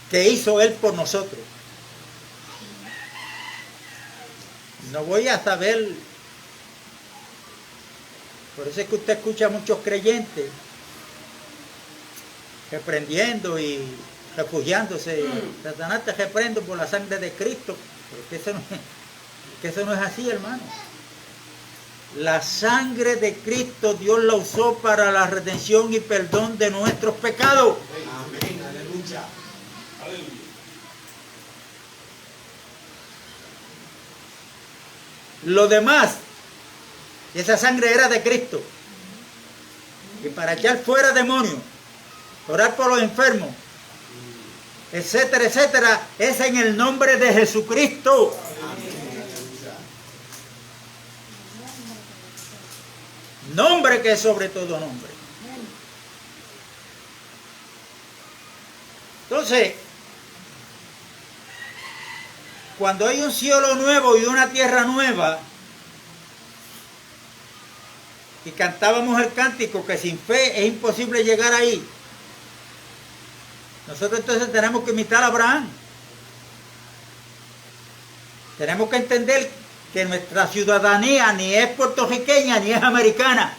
qué hizo Él por nosotros, no voy a saber. Por eso es que usted escucha a muchos creyentes reprendiendo y refugiándose. Satanás, te reprendo por la sangre de Cristo. Porque eso no es así, hermano. La sangre de Cristo Dios la usó para la redención y perdón de nuestros pecados. Amén. Aleluya. Lo demás, esa sangre era de Cristo. Y para echar fuera demonios, orar por los enfermos, etcétera, etcétera, es en el nombre de Jesucristo. Nombre que es sobre todo nombre. Entonces, cuando hay un cielo nuevo y una tierra nueva, y cantábamos el cántico que sin fe es imposible llegar ahí, nosotros entonces tenemos que imitar a Abraham. Tenemos que entender que nuestra ciudadanía ni es puertorriqueña ni es americana.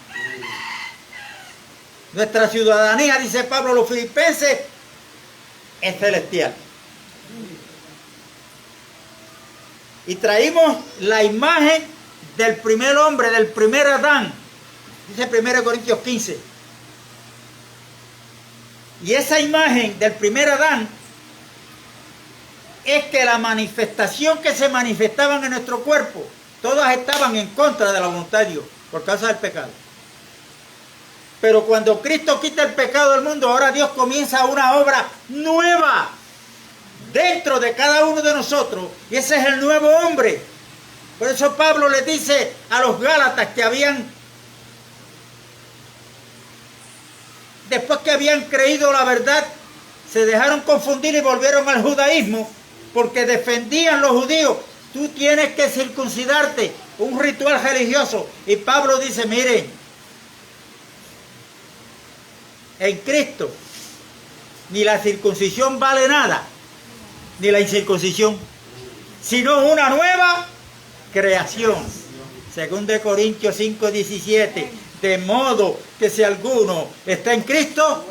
Nuestra ciudadanía, dice Pablo a los filipenses, es celestial. Y traímos la imagen del primer hombre, del primer Adán, dice 1 Corintios 15. Y esa imagen del primer Adán es que la manifestación que se manifestaban en nuestro cuerpo, todas estaban en contra de la voluntad de Dios, por causa del pecado. Pero cuando Cristo quita el pecado del mundo, ahora Dios comienza una obra nueva dentro de cada uno de nosotros, y ese es el nuevo hombre. Por eso Pablo le dice a los Gálatas que después que habían creído la verdad, se dejaron confundir y volvieron al judaísmo, porque defendían los judíos. Tú tienes que circuncidarte, un ritual religioso. Y Pablo dice, miren, en Cristo ni la circuncisión vale nada, ni la incircuncisión, sino una nueva creación. Según de Corintios 5:17, de modo que si alguno está en Cristo,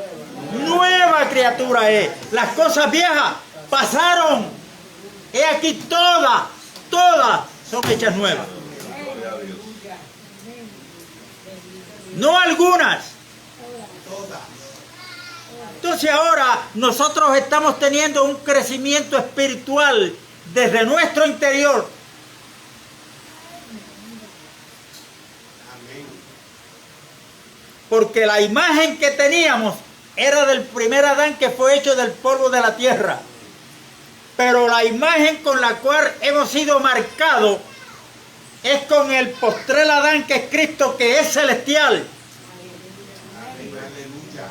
nueva criatura es. Las cosas viejas pasaron. He aquí todas son hechas nuevas. Gloria a Dios. No algunas. Entonces ahora nosotros estamos teniendo un crecimiento espiritual desde nuestro interior. Amén. Porque la imagen que teníamos era del primer Adán, que fue hecho del polvo de la tierra. Pero la imagen con la cual hemos sido marcados es con el postrer Adán, que es Cristo, que es celestial. Amén. Aleluya.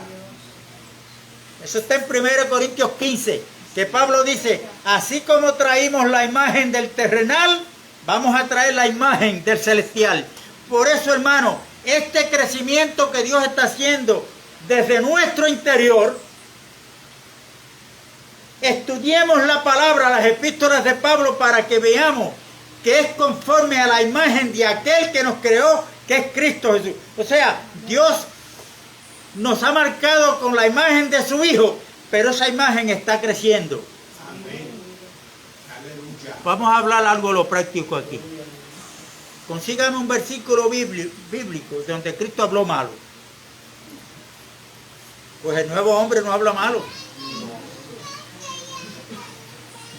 Eso está en 1 Corintios 15, que Pablo dice, así como traímos la imagen del terrenal, vamos a traer la imagen del celestial. Por eso, hermano, este crecimiento que Dios está haciendo desde nuestro interior, estudiemos la palabra, las epístolas de Pablo, para que veamos que es conforme a la imagen de aquel que nos creó, que es Cristo Jesús. O sea, Dios nos ha marcado con la imagen de su Hijo, pero esa imagen está creciendo. Amén. Aleluya. Vamos a hablar algo de lo práctico aquí. consígame un versículo bíblico donde Cristo habló malo. Pues el nuevo hombre no habla malo.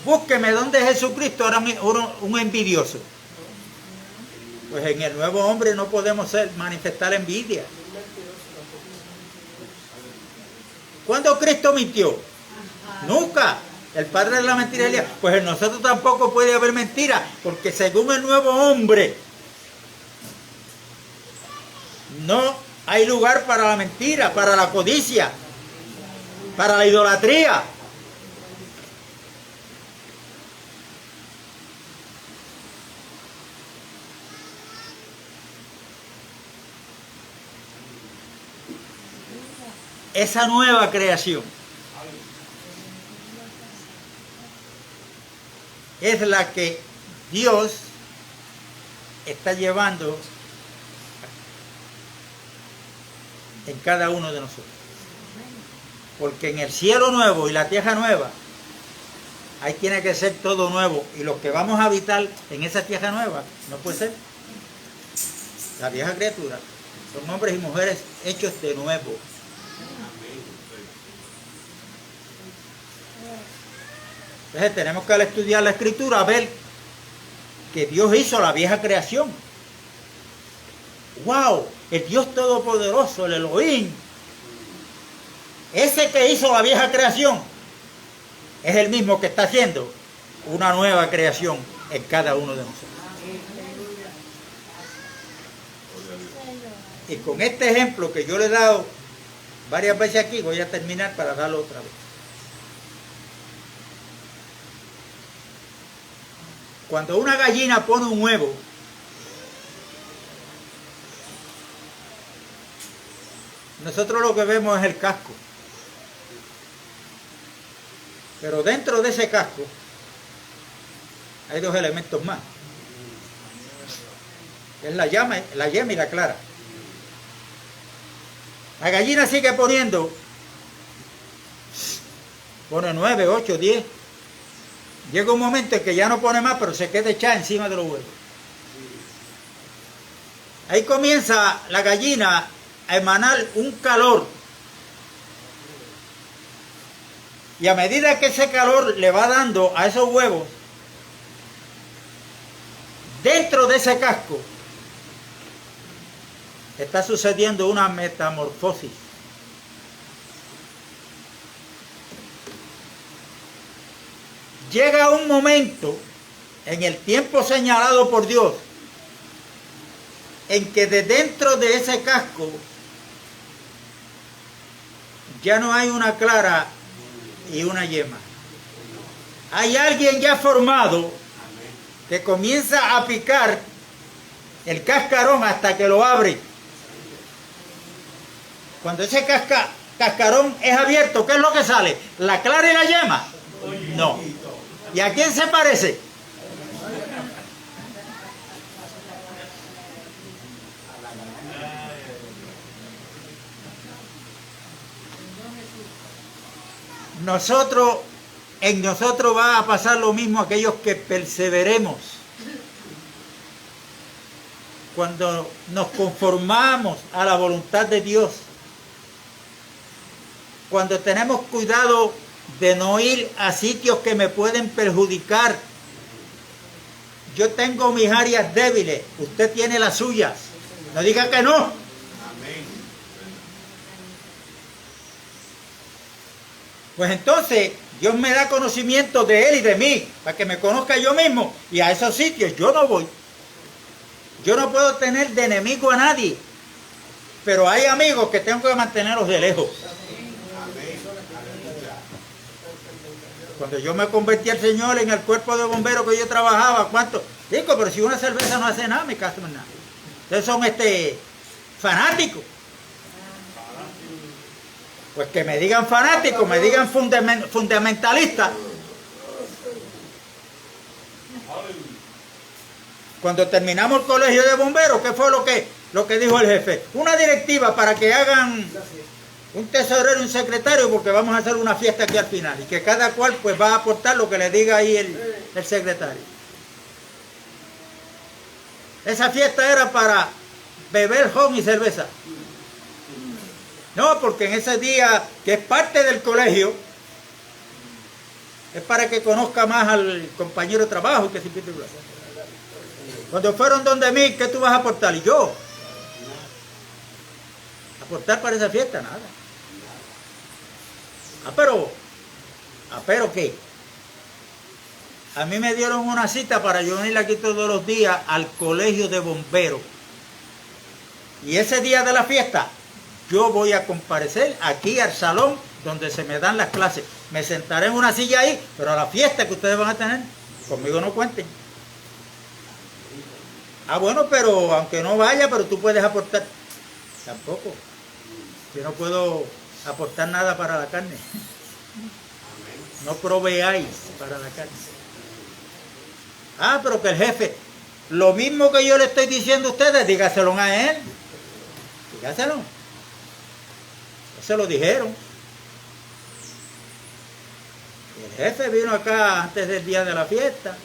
Búsqueme donde Jesucristo era un envidioso. Pues en el nuevo hombre no podemos manifestar envidia. ¿Cuándo Cristo mintió? Nunca. El padre de la mentira es Elías. Pues en nosotros tampoco puede haber mentira, porque según el nuevo hombre no hay lugar para la mentira, para la codicia, para la idolatría. Esa nueva creación es la que Dios está llevando en cada uno de nosotros. Porque en el cielo nuevo y la tierra nueva, ahí tiene que ser todo nuevo. Y los que vamos a habitar en esa tierra nueva, no puede ser la vieja criatura. Son hombres y mujeres hechos de nuevo. Entonces tenemos que al estudiar la escritura ver que Dios hizo la vieja creación. ¡Wow! El Dios Todopoderoso, el Elohim, ese que hizo la vieja creación, es el mismo que está haciendo una nueva creación en cada uno de nosotros. Y con este ejemplo que yo le he dado varias veces aquí, voy a terminar para darlo otra vez. Cuando una gallina pone un huevo, nosotros lo que vemos es el casco. Pero dentro de ese casco hay dos elementos más. Es la yema y la clara. La gallina sigue poniendo, pone 9, 8, 10. Llega un momento en que ya no pone más, pero se queda echada encima de los huevos. Ahí comienza la gallina a emanar un calor. Y a medida que ese calor le va dando a esos huevos, dentro de ese casco está sucediendo una metamorfosis. Llega un momento en el tiempo señalado por Dios en que de dentro de ese casco ya no hay una clara y una yema. Hay alguien ya formado que comienza a picar el cascarón hasta que lo abre. Cuando ese cascarón es abierto, ¿qué es lo que sale? ¿La clara y la yema? No. ¿Y a quién se parece? En nosotros va a pasar lo mismo a aquellos que perseveremos. Cuando nos conformamos a la voluntad de Dios. Cuando tenemos cuidado de no ir a sitios que me pueden perjudicar. Yo tengo mis áreas débiles, usted tiene las suyas. No diga que no. Amén. Pues entonces Dios me da conocimiento de Él y de mí, para que me conozca yo mismo. Y a esos sitios yo no voy. Yo no puedo tener de enemigo a nadie. Pero hay amigos que tengo que mantenerlos de lejos. Cuando yo me convertí al Señor en el cuerpo de bomberos que yo trabajaba, ¿cuánto? Digo, pero si una cerveza no hace nada, mi caso no es nada. Ustedes son fanáticos. Pues que me digan fanáticos, me digan fundamentalistas. Cuando terminamos el colegio de bomberos, ¿qué fue lo que dijo el jefe? Una directiva para que hagan un tesorero y un secretario, porque vamos a hacer una fiesta aquí al final. Y que cada cual pues va a aportar lo que le diga ahí el secretario. Esa fiesta era para beber ron y cerveza. No, porque en ese día, que es parte del colegio, es para que conozca más al compañero de trabajo que se Cuando fueron donde mí, ¿qué tú vas a aportar? Y yo, aportar para esa fiesta, nada. Pero ¿qué? A mí me dieron una cita para yo venir aquí todos los días al colegio de bomberos. Y ese día de la fiesta, yo voy a comparecer aquí al salón donde se me dan las clases. Me sentaré en una silla ahí, pero a la fiesta que ustedes van a tener, conmigo no cuenten. Ah, bueno, pero aunque no vaya, pero tú puedes aportar. Tampoco. Yo no puedo aportar nada para la carne. No proveáis para la carne. Ah, pero que el jefe, lo mismo que yo le estoy diciendo a ustedes, dígaselo a él. Dígaselo. Se lo dijeron. El jefe vino acá antes del día de la fiesta.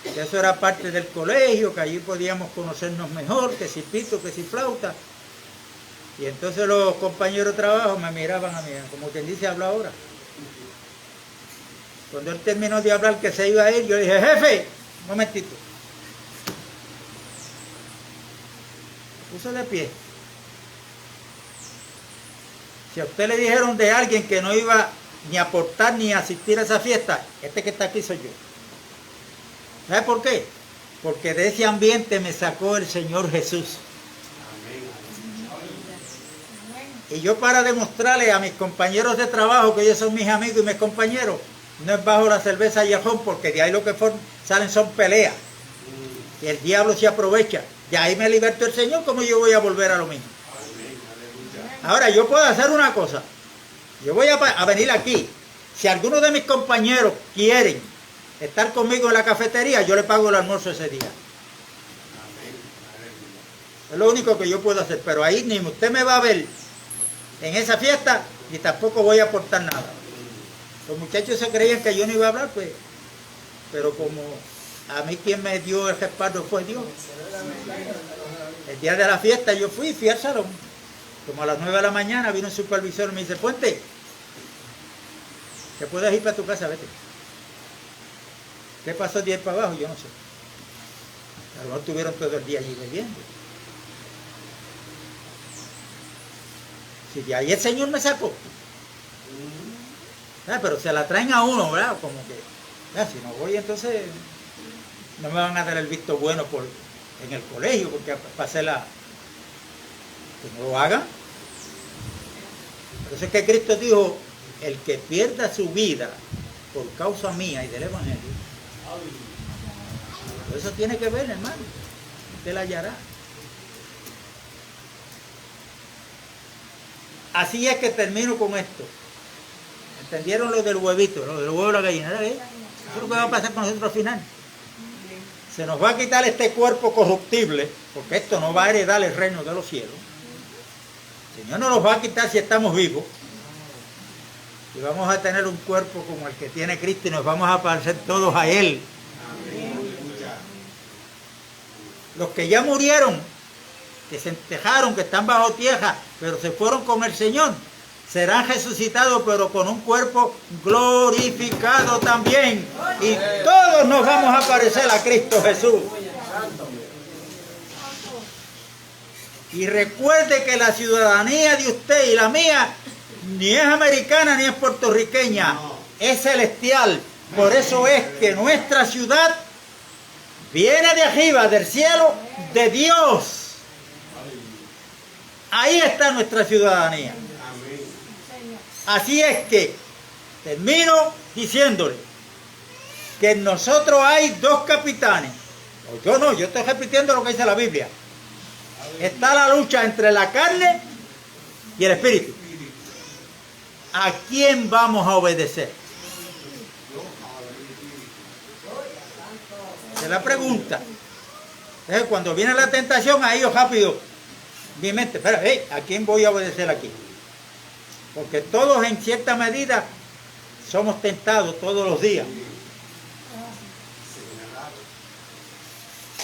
Que eso era parte del colegio, que allí podíamos conocernos mejor, que si pito, que si flauta. Y entonces los compañeros de trabajo me miraban a mí, como quien dice, habla ahora. Cuando él terminó de hablar que se iba a ir, yo le dije, jefe, un momentito. Puso de pie. Si a usted le dijeron de alguien que no iba ni a aportar ni a asistir a esa fiesta, este que está aquí soy yo. ¿Sabe por qué? Porque de ese ambiente me sacó el Señor Jesús. Y yo, para demostrarle a mis compañeros de trabajo que ellos son mis amigos y mis compañeros, no es bajo la cerveza y el ron, porque de ahí lo que salen son peleas. Y el diablo se aprovecha. De ahí me libertó el Señor, ¿cómo yo voy a volver a lo mismo? Ahora, yo puedo hacer una cosa. Yo voy a venir aquí. Si alguno de mis compañeros quieren estar conmigo en la cafetería, yo le pago el almuerzo ese día. Es lo único que yo puedo hacer. Pero ahí ni usted me va a ver en esa fiesta, ni tampoco voy a aportar nada. Los muchachos se creían que yo no iba a hablar, pues. Pero como a mí quien me dio el respaldo fue Dios. El día de la fiesta yo fui al salón. Como a las 9 de la mañana vino un supervisor y me dice, Puente, ¿te puedes ir para tu casa? Vete. ¿Qué pasó de ahí para abajo? Yo no sé. A lo mejor estuvieron todo el día allí bebiendo. Si de ahí el Señor me sacó. Pero se la traen a uno, ¿verdad? Como que, si no voy, entonces no me van a dar el visto bueno en el colegio, porque pasé la... Que no lo hagan. Por eso es que Cristo dijo, el que pierda su vida por causa mía y del Evangelio, por eso tiene que ver, hermano, usted la hallará. Así es que termino con esto. ¿Entendieron lo del huevito? Lo del huevo de la gallina. Eso es lo que va a pasar con nosotros al final. Se nos va a quitar este cuerpo corruptible, porque esto no va a heredar el reino de los cielos. El Señor no nos va a quitar si estamos vivos. Y vamos a tener un cuerpo como el que tiene Cristo y nos vamos a parecer todos a Él. Los que ya murieron, que se entejaron, que están bajo tierra, pero se fueron con el Señor, serán resucitados, pero con un cuerpo glorificado también. Y todos nos vamos a parecer a Cristo Jesús. Y recuerde que la ciudadanía de usted y la mía ni es americana ni es puertorriqueña, es celestial. Por eso es que nuestra ciudad viene de arriba, del cielo, de Dios. Ahí está nuestra ciudadanía. Así es que termino diciéndole que en nosotros hay dos capitanes. O yo no, yo estoy repitiendo lo que dice la Biblia. Está la lucha entre la carne y el espíritu. ¿A quién vamos a obedecer? Esa es la pregunta. Entonces, cuando viene la tentación, ahí yo rápido, mi mente, espera, ¿a quién voy a obedecer aquí? Porque todos en cierta medida somos tentados todos los días.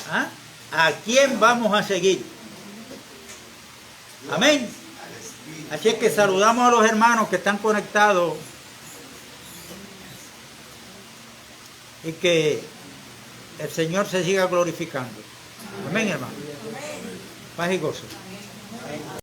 ¿Ah? ¿A quién vamos a seguir? Amén. Al Espíritu. Así es que saludamos a los hermanos que están conectados y que el Señor se siga glorificando. Amén, hermano. Paz y gozo.